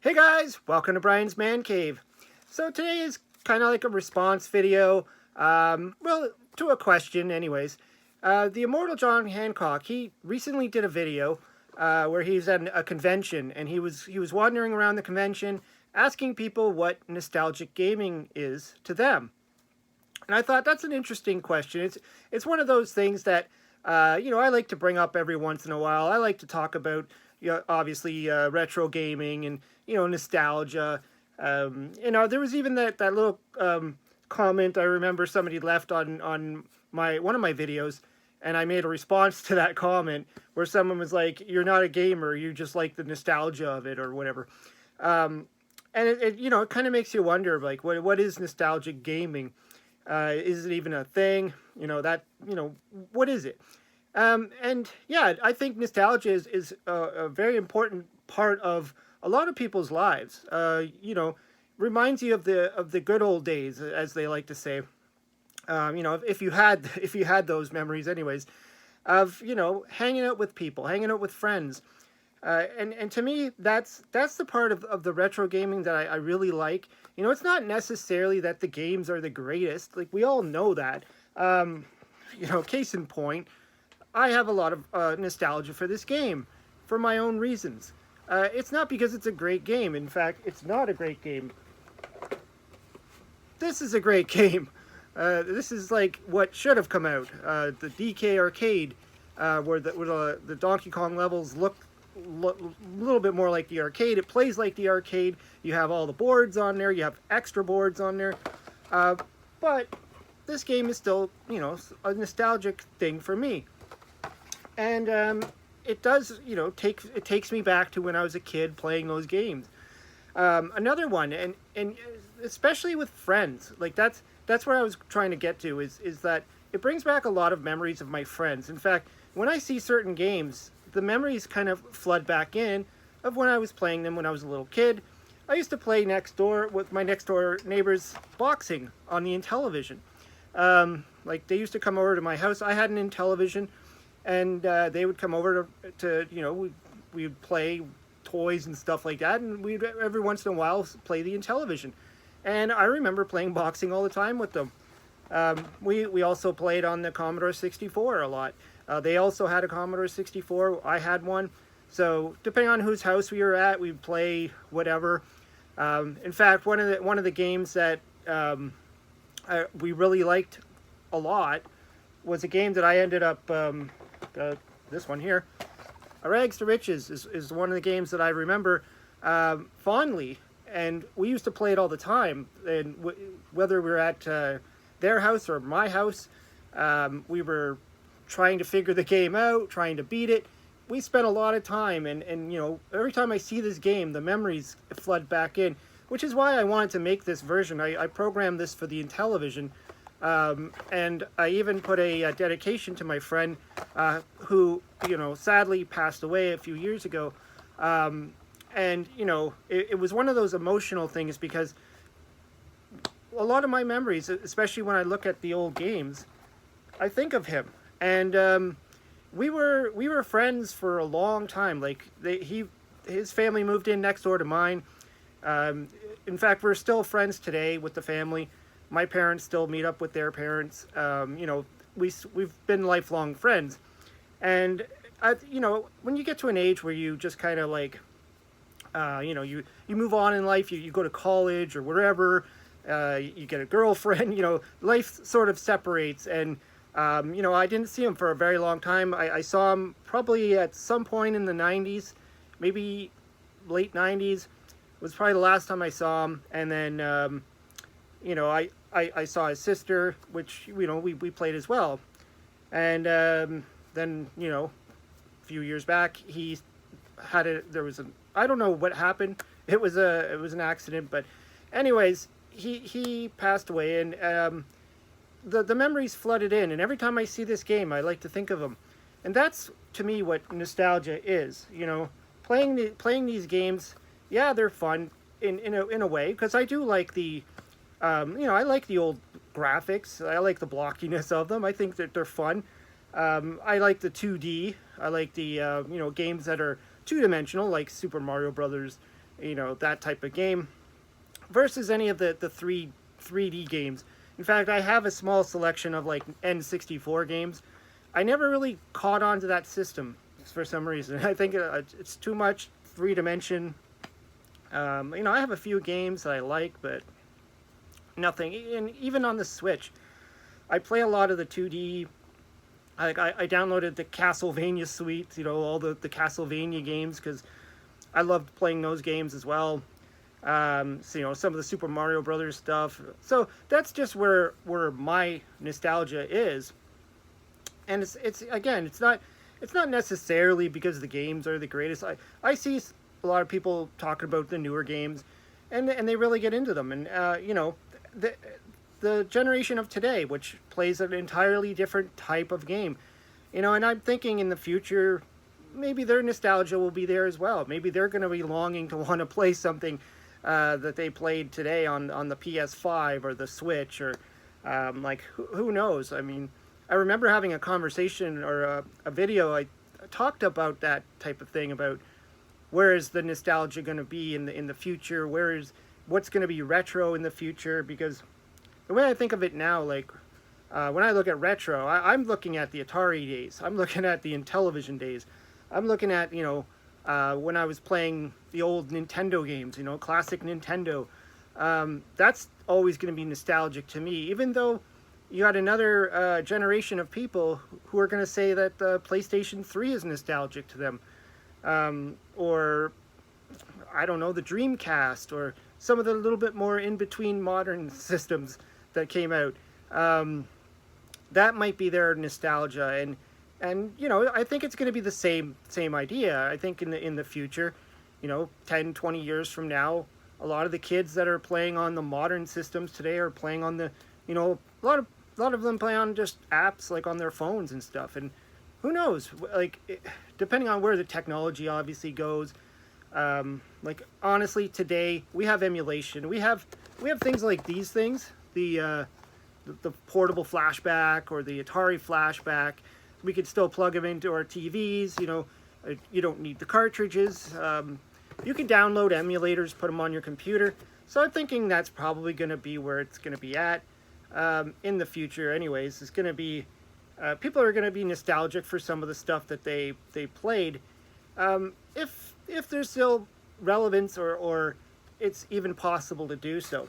Hey guys, welcome to Brian's Man Cave. So today is kind of like a response video, well, to a question anyways. The immortal John Hancock, he recently did a video where he's at a convention, and he was wandering around the convention asking people what nostalgic gaming is to them. And I thought that's an interesting question. It's one of those things that I like to bring up every once in a while. I like to talk about obviously retro gaming and nostalgia. There was even that little comment I remember somebody left on one of my videos, and I made a response to that comment where someone was like, "You're not a gamer. You just like the nostalgia of it," or whatever. And it kind of makes you wonder, like, what is nostalgic gaming? Is it even a thing? What is it? And yeah, I think nostalgia is a very important part of a lot of people's lives. Reminds you of the good old days, as they like to say. If you had those memories, anyways, of hanging out with people, hanging out with friends. And to me, that's the part of the retro gaming that I really like. It's not necessarily that the games are the greatest. Like, we all know that. Case in point, I have a lot of nostalgia for this game for my own reasons. It's not because it's a great game. In fact, it's not a great game. This is a great game. This is like what should have come out. The DK arcade, where the Donkey Kong levels look a little bit more like the arcade. It plays like the arcade. You have all the boards on there. You have extra boards on there. But this game is still, a nostalgic thing for me. And it does, it takes me back to when I was a kid playing those games. Another one, and especially with friends, like that's where I was trying to get to, is that it brings back a lot of memories of my friends. In fact, when I see certain games, the memories kind of flood back in of when I was playing them when I was a little kid. I used to play next door with my next door neighbors boxing on the Intellivision. Like, they used to come over to my house. I had an Intellivision, and they would come over to we'd play toys and stuff like that, and we'd every once in a while play the Intellivision. And I remember playing boxing all the time with them. We also played on the Commodore 64 a lot. They also had a Commodore 64. I had one. So depending on whose house we were at, we'd play whatever. In fact, one of the games that we really liked a lot was a game that I ended up, this one here, Rags to Riches is one of the games that I remember fondly. And we used to play it all the time. And whether we were at their house or my house, we were trying to figure the game out, trying to beat it. We spent a lot of time, and every time I see this game, the memories flood back in, which is why I wanted to make this version. I programmed this for the Intellivision, and I even put a dedication to my friend who, sadly passed away a few years ago. And, it was one of those emotional things, because a lot of my memories, especially when I look at the old games, I think of him. And we were friends for a long time. Like, his family moved in next door to mine. In fact, we're still friends today with the family. My parents still meet up with their parents. We've been lifelong friends. And when you get to an age where you just kind of like, you move on in life, you go to college or wherever, you get a girlfriend, life sort of separates. And I didn't see him for a very long time. I saw him probably at some point in the 90s, maybe late 90s was probably the last time I saw him. And then, I saw his sister, which, we played as well. And then, a few years back, he had I don't know what happened. It was an accident, but anyways, he passed away, and the memories flooded in, and every time I see this game, I like to think of him. And that's, to me, what nostalgia is. Playing these games, yeah, they're fun in a way, because I do like I like the old graphics. I like the blockiness of them. I think that they're fun. I like the 2D. I like the games that are two-dimensional, like Super Mario Brothers, that type of game, versus any of the 3D games. In fact, I have a small selection of like N64 games. I never really caught on to that system for some reason. I think it's too much three-dimension. I have a few games that I like, but nothing. And even on the Switch, I play a lot of the 2D. I downloaded the Castlevania suite, all the Castlevania games, because I loved playing those games as well. Some of the Super Mario Brothers stuff. So that's just where my nostalgia is. And it's not necessarily because the games are the greatest. I see a lot of people talking about the newer games, and they really get into them. And the generation of today, which plays an entirely different type of game, and I'm thinking in the future, maybe their nostalgia will be there as well. Maybe they're going to be longing to want to play something that they played today on the PS5 or the Switch, or who knows? I mean, I remember having a conversation or a video. I talked about that type of thing, about where is the nostalgia going to be in the future? What's going to be retro in the future? Because the way I think of it now, like when I look at retro, I'm looking at the Atari days. I'm looking at the Intellivision days. I'm looking at when I was playing the old Nintendo games, classic Nintendo. That's always going to be nostalgic to me, even though you got another generation of people who are going to say that PlayStation 3 is nostalgic to them. Or, I don't know, the Dreamcast, or some of the little bit more in-between modern systems that came out. That might be their nostalgia, and I think it's going to be the same idea. I think in the future, 10, 20 years from now, a lot of the kids that are playing on the modern systems today are playing on the, a lot of them play on just apps like on their phones and stuff. And who knows, depending on where the technology obviously goes. Honestly, today we have emulation. We have things like these things, the portable flashback or the Atari flashback. We could still plug them into our TVs. You don't need the cartridges. You can download emulators, put them on your computer. So I'm thinking that's probably going to be where it's going to be at in the future. Anyways, it's going to be people are going to be nostalgic for some of the stuff that they played. If there's still relevance or it's even possible to do so.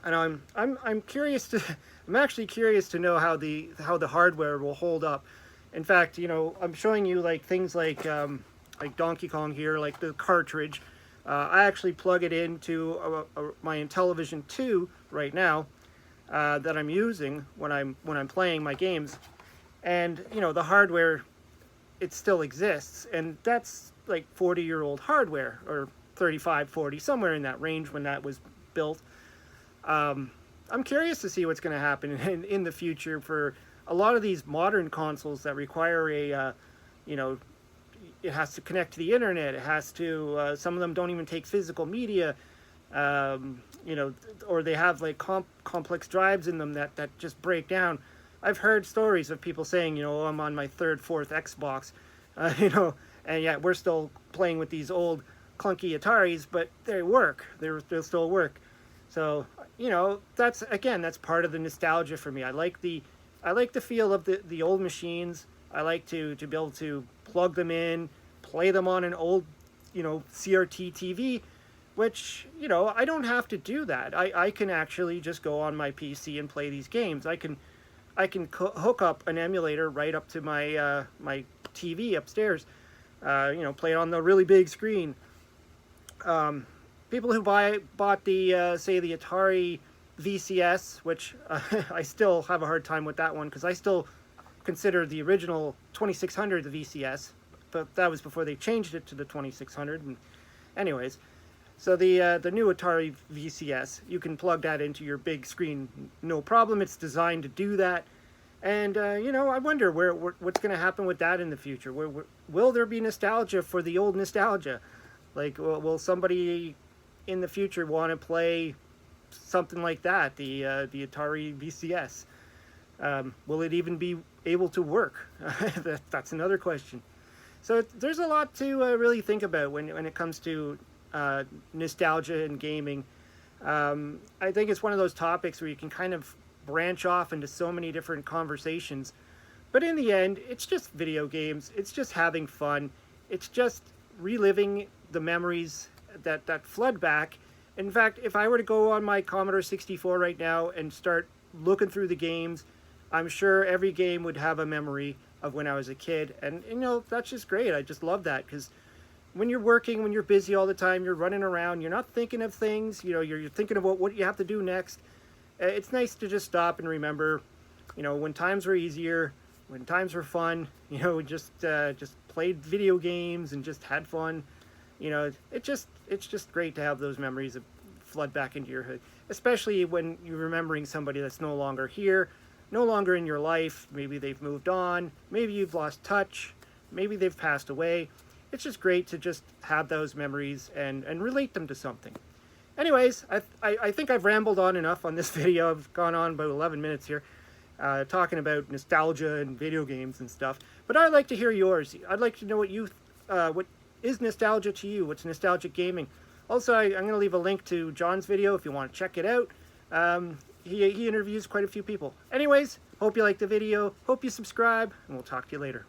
And I'm curious to I'm actually curious to know how the hardware will hold up. In fact, I'm showing you things like Donkey Kong here, like the cartridge. I actually plug it into my Intellivision 2 right now that I'm using when I'm playing my games, and the hardware, it still exists, and that's like 40-year-old hardware, or 35, 40, somewhere in that range when that was built. I'm curious to see what's going to happen in the future for a lot of these modern consoles that require it has to connect to the internet. It has to, some of them don't even take physical media, or they have complex drives in them that just break down. I've heard stories of people saying, I'm on my third, fourth Xbox, and yet we're still playing with these old clunky Ataris, but they work. They'll still work. So, that's part of the nostalgia for me. I like the feel of the old machines. I like to be able to plug them in, play them on an old, CRT TV, which, I don't have to do that. I can actually just go on my PC and play these games. I can hook up an emulator right up to my my TV upstairs, play it on the really big screen. People who bought the say the Atari VCS, which I still have a hard time with that one, because I still consider the original 2600 the VCS, but that was before they changed it to the 2600. And anyways, so the new Atari VCS, you can plug that into your big screen, no problem. It's designed to do that. And I wonder what's going to happen with that in the future. Will there be nostalgia for the old nostalgia? Will somebody in the future want to play something like that, the Atari VCS? Will it even be able to work? That's another question. So there's a lot to really think about when it comes to nostalgia in gaming. I think it's one of those topics where you can kind of branch off into so many different conversations. But in the end, it's just video games. It's just having fun. It's just reliving the memories that flood back. In fact, if I were to go on my Commodore 64 right now and start looking through the games, I'm sure every game would have a memory of when I was a kid. And you know, that's just great. I just love that, because when you're working, when you're busy all the time, you're running around, you're not thinking of things, you know, you're thinking about what you have to do next. It's nice to just stop and remember, you know, when times were easier, when times were fun, you know, just played video games and just had fun. You know, it's just great to have those memories that flood back into your head, especially when you're remembering somebody that's no longer here, no longer in your life. Maybe they've moved on, maybe you've lost touch, maybe they've passed away. It's just great to just have those memories and relate them to something. Anyways, I think I've rambled on enough on this video. I've gone on about 11 minutes here, talking about nostalgia and video games and stuff. But I'd like to hear yours. I'd like to know what is nostalgia to you? What's nostalgic gaming? Also, I'm going to leave a link to John's video if you want to check it out. He interviews quite a few people. Anyways, hope you liked the video. Hope you subscribe, and we'll talk to you later.